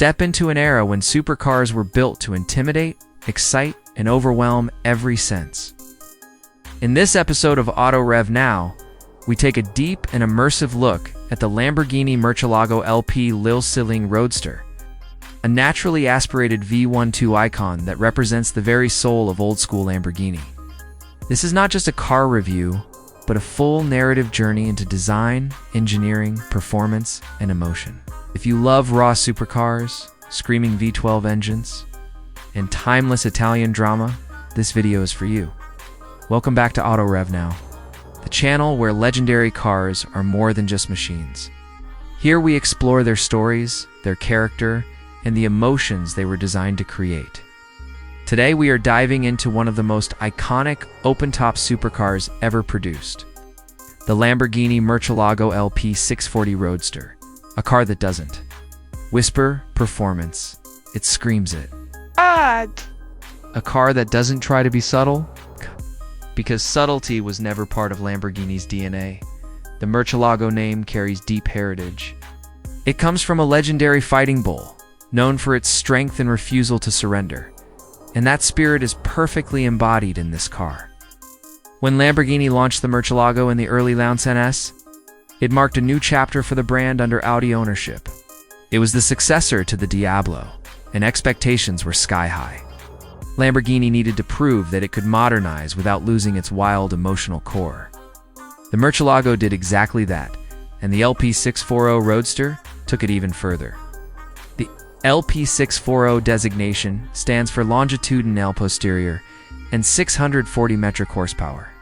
Step into an era when supercars were built to intimidate, excite, and overwhelm every sense. In this episode of Auto Rev Now, we take a deep and immersive look at the Lamborghini Murciélago LP640 Roadster, a naturally aspirated V12 icon that represents the very soul of old-school Lamborghini. This is not just a car review, but a full narrative journey into design, engineering, performance, and emotion. If you love raw supercars, screaming V12 engines, and timeless Italian drama, this video is for you. Welcome back to Auto Rev Now, the channel where legendary cars are more than just machines. Here we explore their stories, their character, and the emotions they were designed to create. Today we are diving into one of the most iconic open-top supercars ever produced, the Lamborghini Murciélago LP640 Roadster, a car that doesn't whisper performance, it screams it. A car that doesn't try to be subtle, because subtlety was never part of Lamborghini's DNA. The Murciélago name carries deep heritage. It comes from a legendary fighting bull, known for its strength and refusal to surrender. And that spirit is perfectly embodied in this car. When Lamborghini launched the Murciélago in the early 2010s, it marked a new chapter for the brand under Audi ownership. It was the successor to the Diablo, and expectations were sky-high. Lamborghini needed to prove that it could modernize without losing its wild emotional core. The Murciélago did exactly that, and the LP640 Roadster took it even further. The LP640 designation stands for longitudinal posterior and 640 metric horsepower.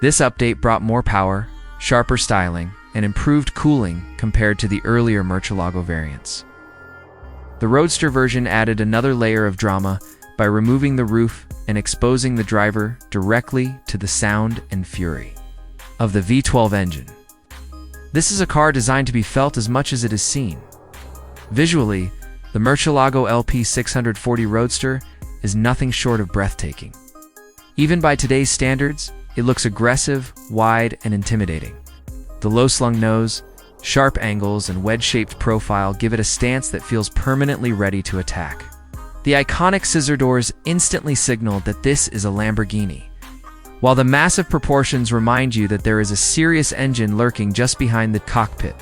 This update brought more power, sharper styling, and improved cooling compared to the earlier Murciélago variants. The Roadster version added another layer of drama by removing the roof and exposing the driver directly to the sound and fury of the V12 engine. This is a car designed to be felt as much as it is seen. Visually, the Murciélago LP640 Roadster is nothing short of breathtaking. Even by today's standards, it looks aggressive, wide, and intimidating. The low-slung nose, sharp angles, and wedge-shaped profile give it a stance that feels permanently ready to attack. The iconic scissor doors instantly signal that this is a Lamborghini, while the massive proportions remind you that there is a serious engine lurking just behind the cockpit.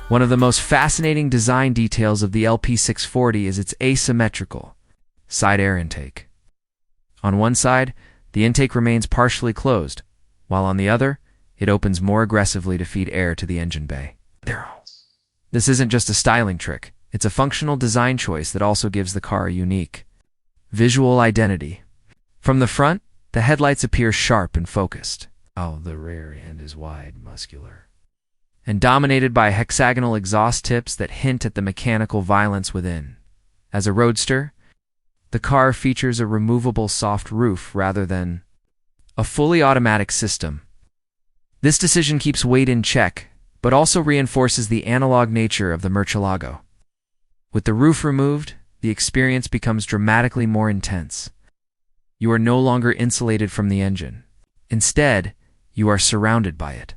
One of the most fascinating design details of the LP640 is its asymmetrical side air intake. On one side, the intake remains partially closed, while on the other, it opens more aggressively to feed air to the engine bay. This isn't just a styling trick. It's a functional design choice that also gives the car a unique visual identity. From the front, the headlights appear sharp and focused. The rear end is wide, muscular, and dominated by hexagonal exhaust tips that hint at the mechanical violence within. As a roadster, the car features a removable soft roof rather than a fully automatic system. This decision keeps weight in check, but also reinforces the analog nature of the Murciélago. With the roof removed, the experience becomes dramatically more intense. You are no longer insulated from the engine. Instead, you are surrounded by it.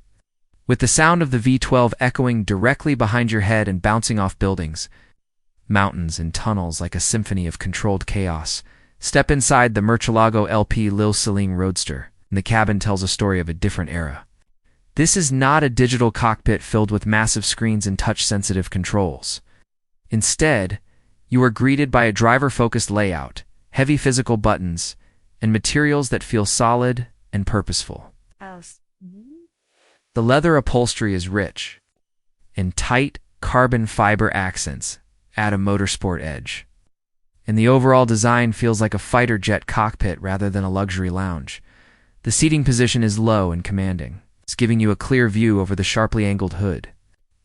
With the sound of the V12 echoing directly behind your head and bouncing off buildings, mountains, and tunnels like a symphony of controlled chaos, step inside the Murciélago LP640 Roadster, and the cabin tells a story of a different era. This is not a digital cockpit filled with massive screens and touch-sensitive controls. Instead, you are greeted by a driver-focused layout, heavy physical buttons, and materials that feel solid and purposeful. The leather upholstery is rich, and tight carbon fiber accents add a motorsport edge. And the overall design feels like a fighter jet cockpit rather than a luxury lounge. The seating position is low and commanding. It's giving you a clear view over the sharply angled hood.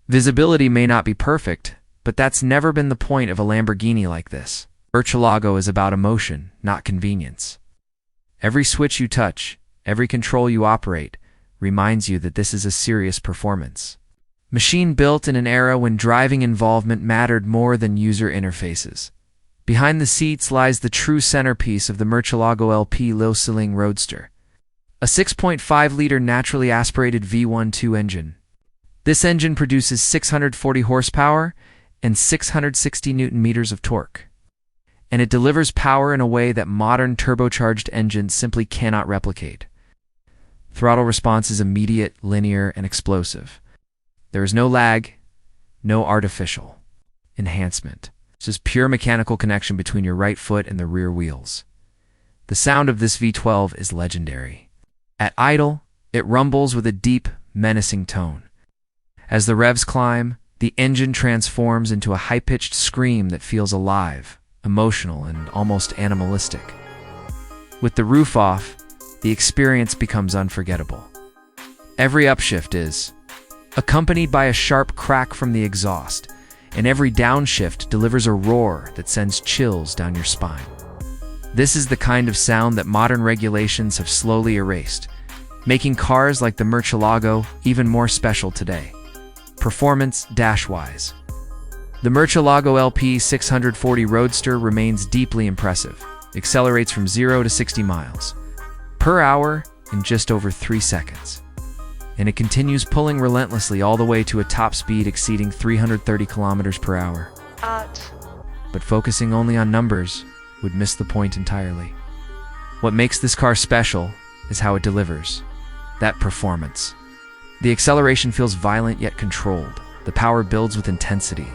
Visibility may not be perfect, but that's never been the point of a Lamborghini like this. Murciélago is about emotion, not convenience. Every switch you touch, every control you operate, reminds you that this is a serious performance. Machine built in an era when driving involvement mattered more than user interfaces. Behind the seats lies the true centerpiece of the Murciélago LP640 Roadster, a 6.5-liter naturally aspirated V12 engine. This engine produces 640 horsepower and 660 Newton-meters of torque. And it delivers power in a way that modern turbocharged engines simply cannot replicate. Throttle response is immediate, linear, and explosive. There is no lag, no artificial enhancement. This is pure mechanical connection between your right foot and the rear wheels. The sound of this V12 is legendary. At idle, it rumbles with a deep, menacing tone. As the revs climb, the engine transforms into a high-pitched scream that feels alive, emotional, and almost animalistic. With the roof off, the experience becomes unforgettable. Every upshift is accompanied by a sharp crack from the exhaust, and every downshift delivers a roar that sends chills down your spine. This is the kind of sound that modern regulations have slowly erased, making cars like the Murcielago even more special today. Performance dash-wise. The Murcielago LP640 Roadster remains deeply impressive, accelerates from 0 to 60 miles per hour in just over 3 seconds. And it continues pulling relentlessly all the way to a top speed exceeding 330 kilometers per hour. But focusing only on numbers would miss the point entirely. What makes this car special is how it delivers that performance. The acceleration feels violent yet controlled. The power builds with intensity.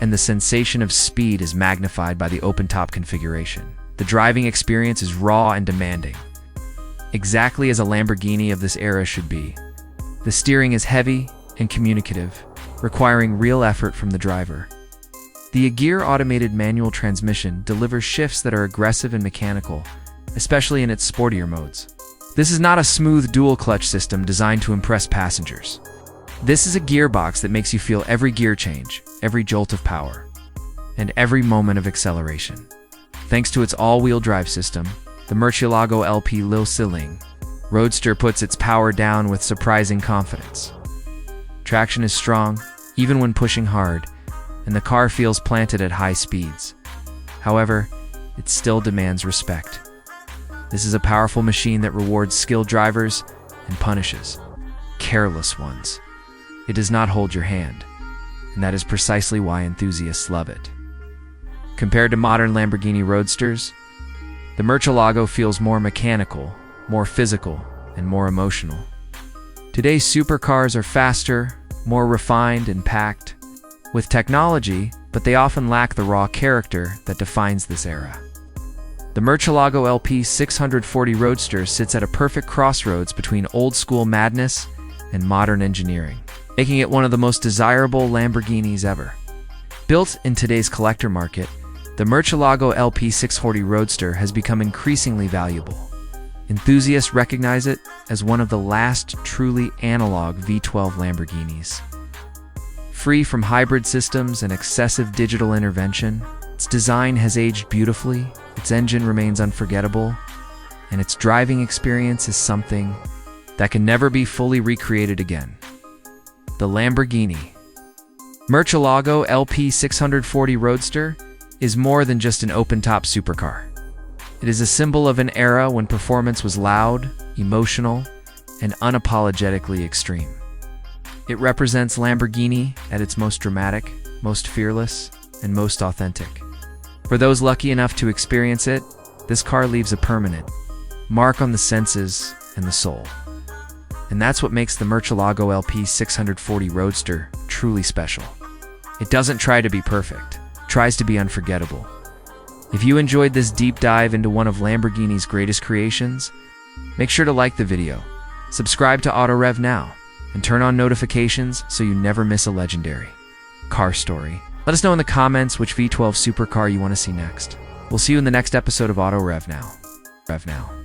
And the sensation of speed is magnified by the open-top configuration. The driving experience is raw and demanding, exactly as a Lamborghini of this era should be. The steering is heavy and communicative, requiring real effort from the driver. The gear automated manual transmission delivers shifts that are aggressive and mechanical, especially in its sportier modes. This is not a smooth dual-clutch system designed to impress passengers. This is a gearbox that makes you feel every gear change, every jolt of power, and every moment of acceleration. Thanks to its all-wheel drive system, the Murcielago LP640 Roadster puts its power down with surprising confidence. Traction is strong, even when pushing hard, and the car feels planted at high speeds. However, it still demands respect. This is a powerful machine that rewards skilled drivers and punishes careless ones. It does not hold your hand, and that is precisely why enthusiasts love it. Compared to modern Lamborghini Roadsters, the Murcielago feels more mechanical, more physical, and more emotional. Today's supercars are faster, more refined and packed with technology, but they often lack the raw character that defines this era. The Murcielago LP640 Roadster sits at a perfect crossroads between old-school madness and modern engineering, making it one of the most desirable Lamborghinis ever. Built in today's collector market, the Murcielago LP640 Roadster has become increasingly valuable. Enthusiasts recognize it as one of the last truly analog V12 Lamborghinis. Free from hybrid systems and excessive digital intervention, its design has aged beautifully, its engine remains unforgettable, and its driving experience is something that can never be fully recreated again. The Lamborghini Murcielago LP640 Roadster is more than just an open-top supercar. It is a symbol of an era when performance was loud, emotional, and unapologetically extreme. It represents Lamborghini at its most dramatic, most fearless, and most authentic. For those lucky enough to experience it, this car leaves a permanent mark on the senses and the soul. And that's what makes the Murcielago LP640 Roadster truly special. It doesn't try to be perfect, it tries to be unforgettable. If you enjoyed this deep dive into one of Lamborghini's greatest creations, make sure to like the video, subscribe to Auto Rev Now, and turn on notifications so you never miss a legendary car story. Let us know in the comments which V12 supercar you want to see next. We'll see you in the next episode of Auto Rev Now.